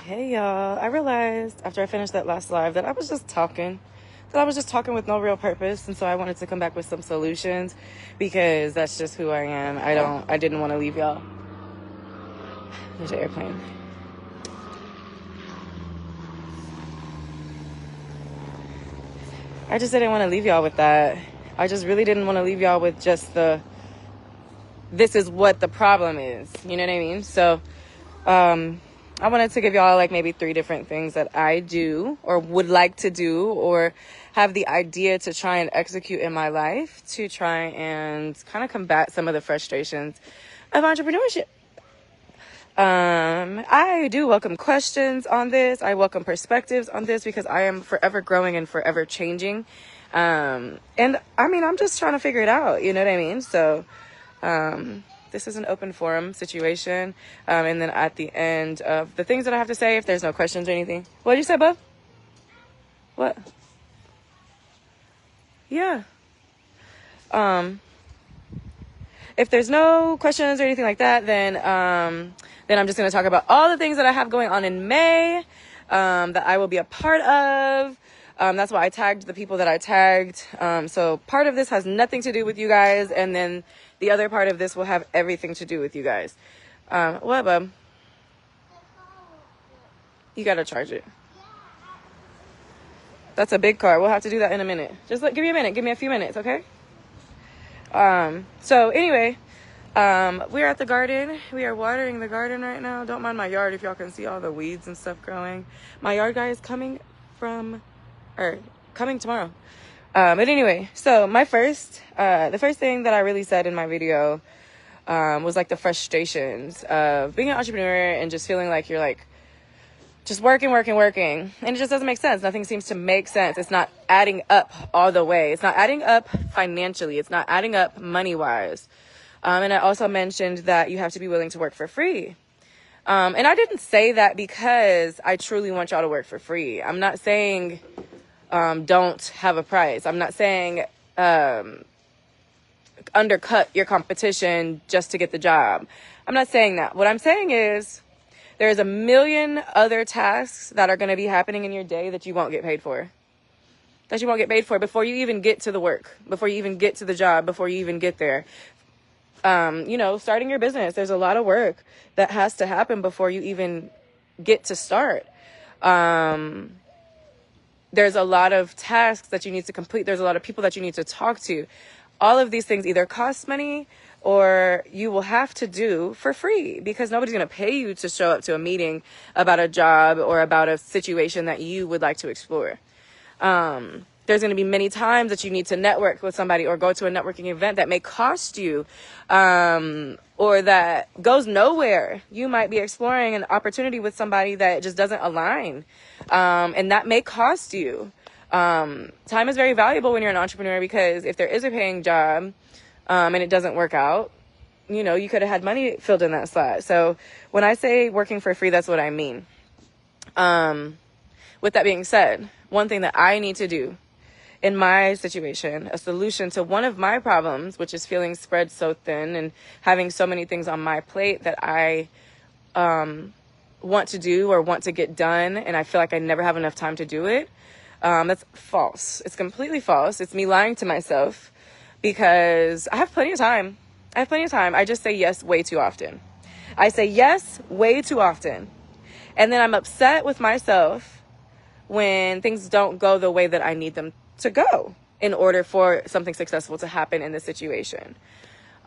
Hey y'all, I realized after I finished that last live that I was just talking with no real purpose, and so I wanted to come back with some solutions because that's just who I am. I didn't want to leave y'all. There's an airplane. I just didn't want to leave y'all with that. I just really didn't want to leave y'all with just this is what the problem is. You know what I mean? So, I wanted to give y'all like maybe 3 different things that I do or would like to do or have the idea to try and execute in my life to try and kind of combat some of the frustrations of entrepreneurship. I do welcome questions on this. I welcome perspectives on this because I am forever growing and forever changing. And I mean, I'm just trying to figure it out. You know what I mean? So, this is an open forum situation. And then at the end of the things that I have to say, if there's no questions or anything. What did you say, bub? What? Yeah. If there's no questions or anything like that, then I'm just going to talk about all the things that I have going on in May, that I will be a part of. That's why I tagged the people that I tagged. So part of this has nothing to do with you guys. And then the other part of this will have everything to do with you guys. What, bub? You got to charge it. That's a big car. We'll have to do that in a minute. Just give me a minute. Give me a few minutes, okay? So anyway, we're at the garden. We are watering the garden right now. Don't mind my yard if y'all can see all the weeds and stuff growing. My yard guy is coming tomorrow. But anyway, so the first thing that I really said in my video, was like the frustrations of being an entrepreneur and just feeling like you're like, just working. And it just doesn't make sense. Nothing seems to make sense. It's not adding up all the way. It's not adding up financially. It's not adding up money-wise. And I also mentioned that you have to be willing to work for free. And I didn't say that because I truly want y'all to work for free. I'm not saying don't have a price. I'm not saying undercut your competition just to get the job. I'm not saying that. What I'm saying is there's a million other tasks that are going to be happening in your day that you won't get paid for. That you won't get paid for before you even get to the work, before you even get to the job, before you even get there. Starting your business, there's a lot of work that has to happen before you even get to start. There's a lot of tasks that you need to complete. There's a lot of people that you need to talk to. All of these things either cost money or you will have to do for free because nobody's going to pay you to show up to a meeting about a job or about a situation that you would like to explore. There's going to be many times that you need to network with somebody or go to a networking event that may cost you, or that goes nowhere. You might be exploring an opportunity with somebody that just doesn't align, and that may cost you. Time is very valuable when you're an entrepreneur because if there is a paying job, and it doesn't work out, you could have had money filled in that slot. So when I say working for free, that's what I mean. With that being said, one thing that I need to do in my situation, a solution to one of my problems, which is feeling spread so thin and having so many things on my plate that I want to do or want to get done, and I feel like I never have enough time to do it. That's false. It's completely false. It's me lying to myself because I have plenty of time. I just say yes way too often. I say yes way too often. And then I'm upset with myself when things don't go the way that I need them to go in order for something successful to happen in the situation.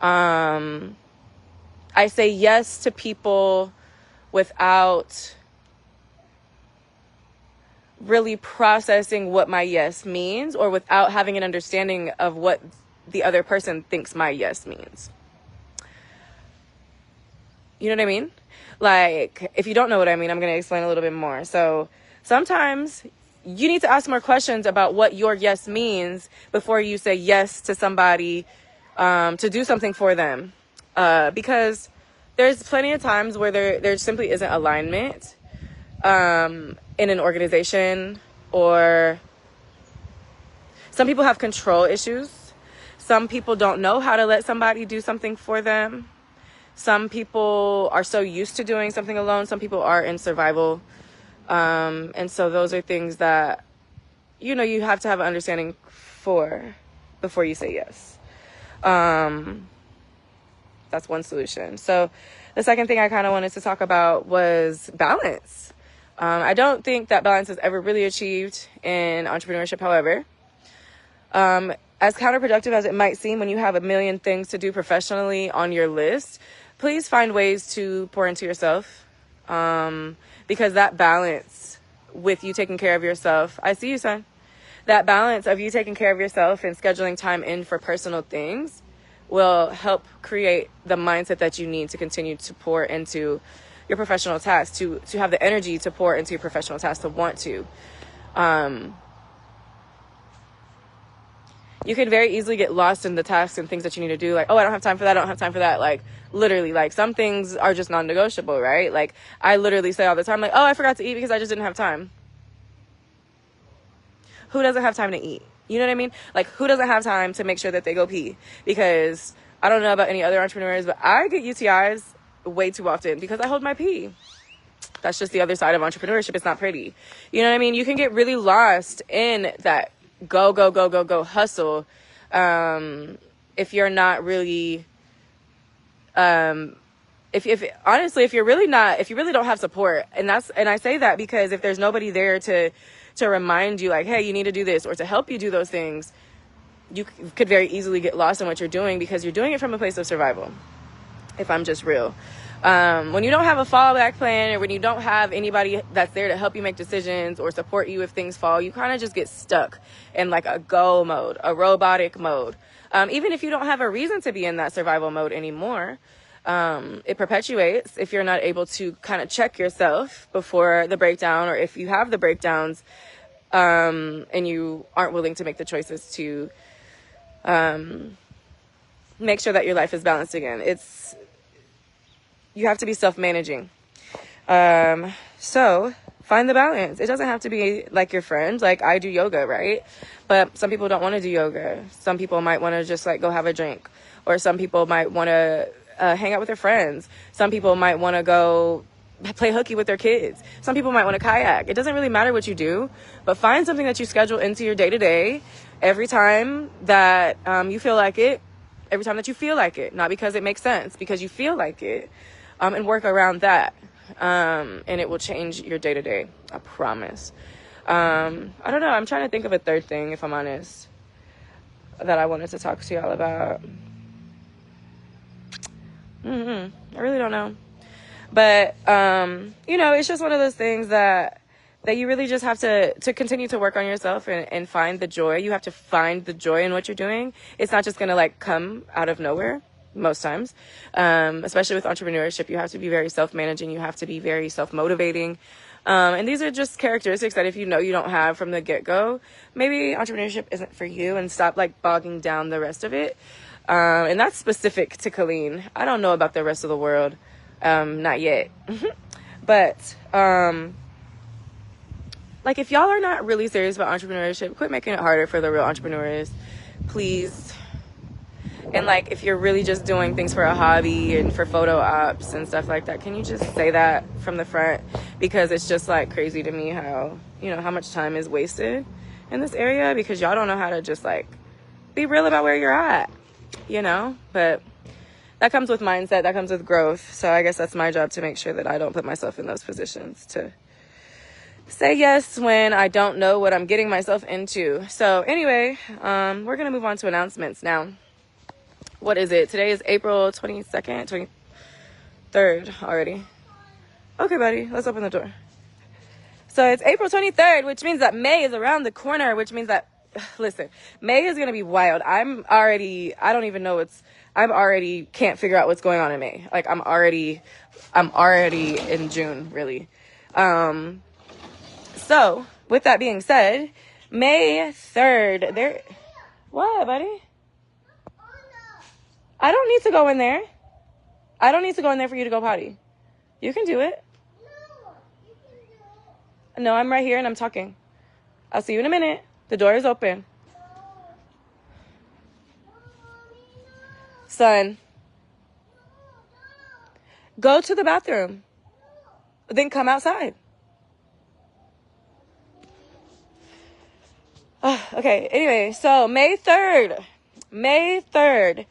I say yes to people without really processing what my yes means or without having an understanding of what the other person thinks my yes means. You know what I mean? Like, if you don't know what I mean, I'm going to explain a little bit more. So sometimes you need to ask more questions about what your yes means before you say yes to somebody to do something for them. Because there's plenty of times where there simply isn't alignment in an organization, or some people have control issues. Some people don't know how to let somebody do something for them. Some people are so used to doing something alone. Some people are in survival And so those are things that, you know, you have to have an understanding for before you say yes. That's one solution. So the second thing I kind of wanted to talk about was balance. I don't think that balance is ever really achieved in entrepreneurship, however. As counterproductive as it might seem when you have a million things to do professionally on your list, please find ways to pour into yourself. Because that balance with you taking care of yourself, I see you, son. That balance of you taking care of yourself and scheduling time in for personal things will help create the mindset that you need to continue to pour into your professional tasks, to have the energy to pour into your professional tasks, to want to. You can very easily get lost in the tasks and things that you need to do. Like, oh, I don't have time for that. I don't have time for that. Like, literally, like, some things are just non-negotiable, right? Like, I literally say all the time, like, oh, I forgot to eat because I just didn't have time. Who doesn't have time to eat? You know what I mean? Like, who doesn't have time to make sure that they go pee? Because I don't know about any other entrepreneurs, but I get UTIs way too often because I hold my pee. That's just the other side of entrepreneurship. It's not pretty. You know what I mean? You can get really lost in that go hustle if you're not really if honestly, if you really don't have support, and I say that because if there's nobody there to remind you, like, hey, you need to do this, or to help you do those things, you could very easily get lost in what you're doing because you're doing it from a place of survival, if I'm just real. When you don't have a fallback plan, or when you don't have anybody that's there to help you make decisions or support you if things fall, you kind of just get stuck in like a go mode, a robotic mode. Even if you don't have a reason to be in that survival mode anymore, it perpetuates if you're not able to kind of check yourself before the breakdown, or if you have the breakdowns, and you aren't willing to make the choices to make sure that your life is balanced again. You have to be self-managing. So find the balance. It doesn't have to be like your friend. Like, I do yoga, right? But some people don't want to do yoga. Some people might want to just like go have a drink, or some people might want to hang out with their friends. Some people might want to go play hooky with their kids. Some people might want to kayak. It doesn't really matter what you do, but find something that you schedule into your day-to-day every time that you feel like it, every time that you feel like it, not because it makes sense, because you feel like it. And work around that, and it will change your day-to-day, I promise. I don't know, I'm trying to think of a third thing, if I'm honest, that I wanted to talk to y'all about. I really don't know. But, you know, it's just one of those things that you really just have to continue to work on yourself and find the joy. You have to find the joy in what you're doing. It's not just going to, like, come out of nowhere. Most times, especially with entrepreneurship, you have to be very self-managing. You have to be very self-motivating. And these are just characteristics that if you know you don't have from the get-go, maybe entrepreneurship isn't for you, and stop like bogging down the rest of it. And that's specific to Colleen. I don't know about the rest of the world. Not yet. But, like, if y'all are not really serious about entrepreneurship, quit making it harder for the real entrepreneurs, please. And, like, if you're really just doing things for a hobby and for photo ops and stuff like that, can you just say that from the front? Because it's just, like, crazy to me how, you know, how much time is wasted in this area because y'all don't know how to just, like, be real about where you're at, you know? But that comes with mindset. That comes with growth. So I guess that's my job to make sure that I don't put myself in those positions to say yes when I don't know what I'm getting myself into. So anyway, we're going to move on to announcements now. What is it? Today is April 22nd, 23rd already. Okay, buddy, let's open the door. So it's April 23rd, which means that May is around the corner, which means that, listen, May is going to be wild. I don't even know can't figure out what's going on in May. Like, I'm already in June, really. So with that being said, May 3rd, what, buddy? I don't need to go in there. I don't need to go in there for you to go potty. You can do it. No, you can do it. No, I'm right here and I'm talking. I'll see you in a minute. The door is open. No. No, Mommy, no. Son. No. Go to the bathroom. No. Then come outside. Okay, anyway, so May 3rd. May 3rd.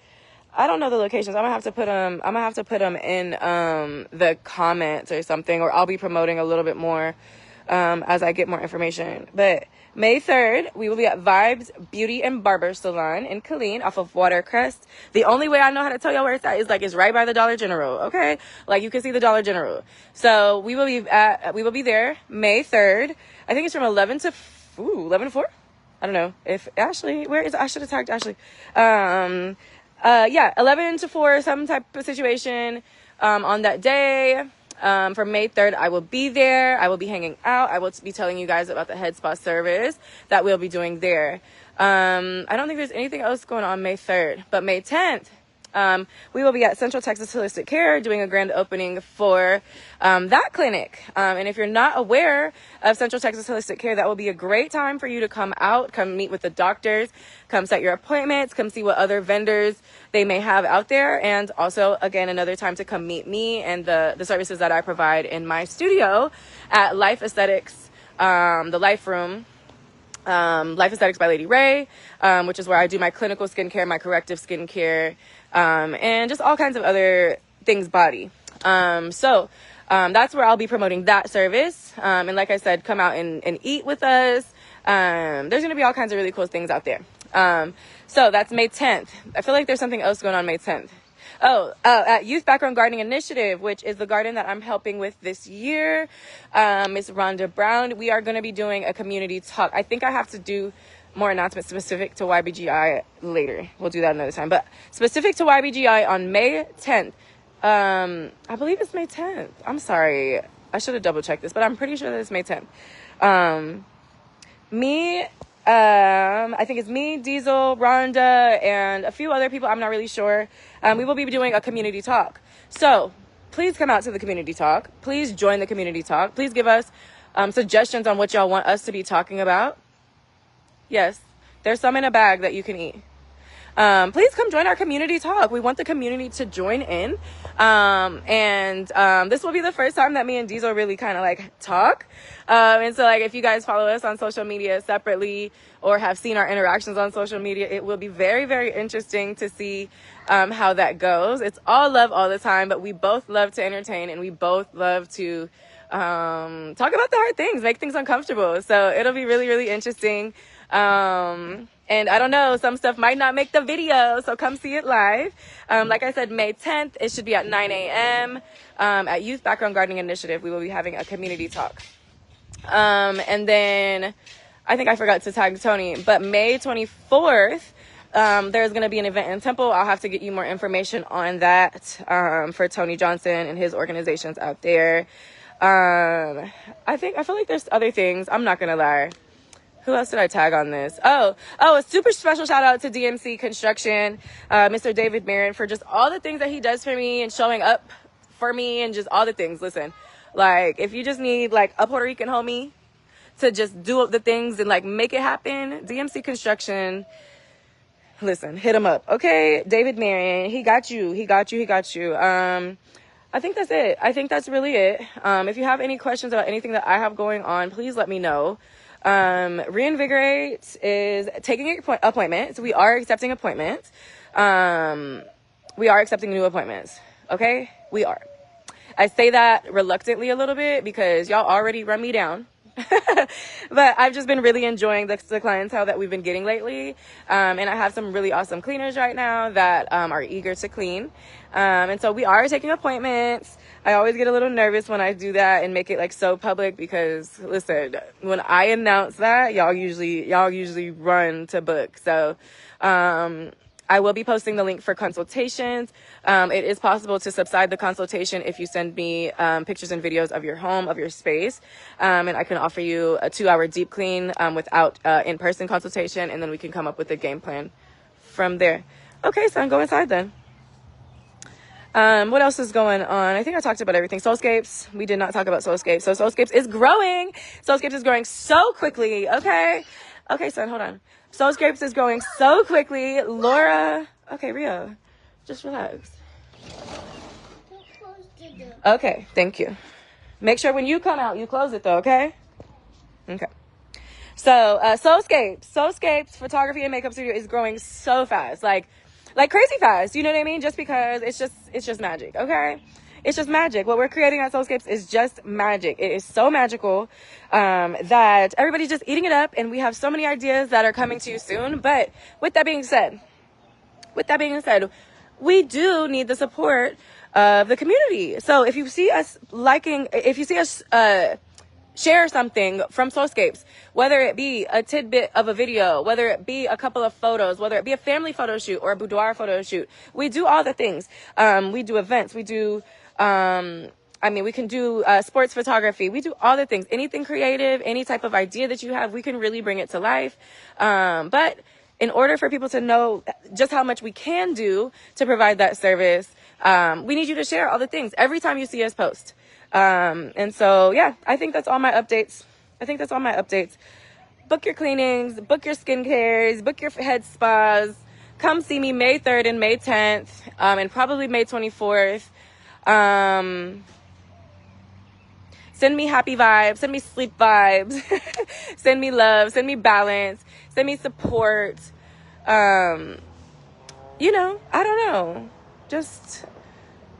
I don't know the locations. I'm gonna have to put them in the comments or something, or I'll be promoting a little bit more as I get more information. But May 3rd, we will be at Vibes Beauty and Barber Salon in Killeen off of Watercrest. The only way I know how to tell y'all where it's at is like it's right by the Dollar General, okay? Like you can see the Dollar General. So we will be there May 3rd. I think it's from 11 to 4. I don't know if Ashley, where is, I should have tagged Ashley. Yeah, 11 to 4, some type of situation on that day. For May 3rd, I will be there. I will be hanging out. I will be telling you guys about the head spa service that we'll be doing there. I don't think there's anything else going on May 3rd, but May 10th, we will be at Central Texas Holistic Care doing a grand opening for that clinic. And if you're not aware of Central Texas Holistic Care, that will be a great time for you to come out, come meet with the doctors, come set your appointments, come see what other vendors they may have out there. And also, again, another time to come meet me and the services that I provide in my studio at Life Aesthetics, the Life Room. Life Aesthetics by Lady Ray, which is where I do my clinical skincare, my corrective skincare, and just all kinds of other things body. So that's where I'll be promoting that service. And like I said, come out and eat with us. There's going to be all kinds of really cool things out there. So that's May 10th. I feel like there's something else going on May 10th. At Youth Background Gardening Initiative, which is the garden that I'm helping with this year, Miss Rhonda Brown, we are going to be doing a community talk. I think I have to do more announcements specific to YBGI later. We'll do that another time. But specific to YBGI on May 10th. I believe it's May 10th. I'm sorry. I should have double checked this, but I'm pretty sure that it's May 10th. I think it's me, Diesel, Rhonda, and a few other people. I'm not really sure. We will be doing a community talk. So please come out to the community talk. Please join the community talk. Please give us suggestions on what y'all want us to be talking about. Yes, there's some in a bag that you can eat. Please come join our community talk. We want the community to join in. This will be the first time that me and Diesel really kind of like talk. And so like if you guys follow us on social media separately or have seen our interactions on social media, it will be very, very interesting to see how that goes. It's all love all the time, but we both love to entertain and we both love to talk about the hard things, make things uncomfortable. So it'll be really, really interesting. And I don't know, some stuff might not make the video, so come see it live. Like I said, May 10th, it should be at 9 a.m. At Youth Background Gardening Initiative. We will be having a community talk. And then I think I forgot to tag Tony, but May 24th, there's going to be an event in Temple. I'll have to get you more information on that for Tony Johnson and his organizations out there. I feel like there's other things. I'm not going to lie. Who else did I tag on this? Oh, a super special shout out to DMC Construction, Mr. David Marin, for just all the things that he does for me and showing up for me and just all the things. Listen, like if you just need like a Puerto Rican homie to just do the things and like make it happen, DMC Construction, listen, hit him up. Okay, David Marin, he got you. I think that's it. I think that's really it. If you have any questions about anything that I have going on, please let me know. Reinvigorate is taking appointments. We are accepting appointments. We are accepting new appointments. Okay? We are. I say that reluctantly a little bit because y'all already run me down. But I've just been really enjoying the clientele that we've been getting lately. And I have some really awesome cleaners right now that are eager to clean. And so we are taking appointments. I always get a little nervous when I do that and make it like so public because listen, when I announce that, y'all usually run to book. So I will be posting the link for consultations. It is possible to subside the consultation if you send me pictures and videos of your home, of your space. And I can offer you a 2-hour deep clean without in-person consultation, and then we can come up with a game plan from there. Okay, son, go inside then. What else is going on? I think I talked about everything. Soulscapes. We did not talk about Soulscapes. So Soulscapes is growing. Soulscapes is growing so quickly. Okay, son, hold on. Soulscapes is growing so quickly. Laura. Okay, Rio. Just relax. Okay, thank you. Make sure when you come out, you close it though, okay? Okay. So Soulscapes photography and makeup studio is growing so fast, like crazy fast. You know what I mean? Just because it's just magic. Okay, it's just magic. What we're creating at Soulscapes is just magic. It is so magical that everybody's just eating it up, and we have so many ideas that are coming to you soon. But with that being said, we do need the support of the community. So if you see us share something from Soulscapes, whether it be a tidbit of a video, whether it be a couple of photos, whether it be a family photo shoot or a boudoir photo shoot, we do all the things. We do events, we do, we can do sports photography. We do all the things. Anything creative, any type of idea that you have, we can really bring it to life. But in order for people to know just how much we can do to provide that service, we need you to share all the things every time you see us post. And so, yeah, I think that's all my updates. Book your cleanings, book your skincares, book your head spas. Come see me May 3rd and May 10th, and probably May 24th. Send me happy vibes, send me sleep vibes, send me love, send me balance, send me support. I don't know.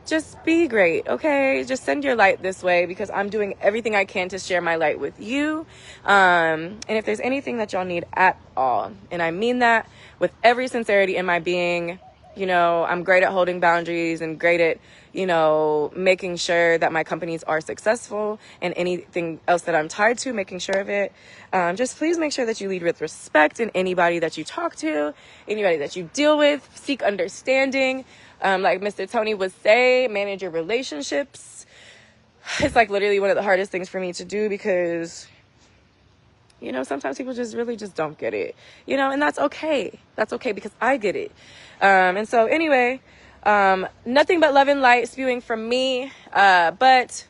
Just be great, okay? Just send your light this way, because I'm doing everything I can to share my light with you. And if there's anything that y'all need at all, and I mean that with every sincerity in my being, I'm great at holding boundaries and great at, making sure that my companies are successful, and anything else that I'm tied to, making sure of it. Just please make sure that you lead with respect in anybody that you talk to, anybody that you deal with. Seek understanding. Like Mr. Tony would say, manage your relationships. It's like literally one of the hardest things for me to do, because sometimes people just really just don't get it, and that's okay. That's okay, because I get it. And so anyway, nothing but love and light spewing from me. But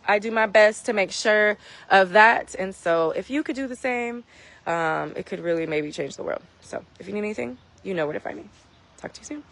I do my best to make sure of that. And so if you could do the same, it could really maybe change the world. So if you need anything, you know where to find me. Talk to you soon.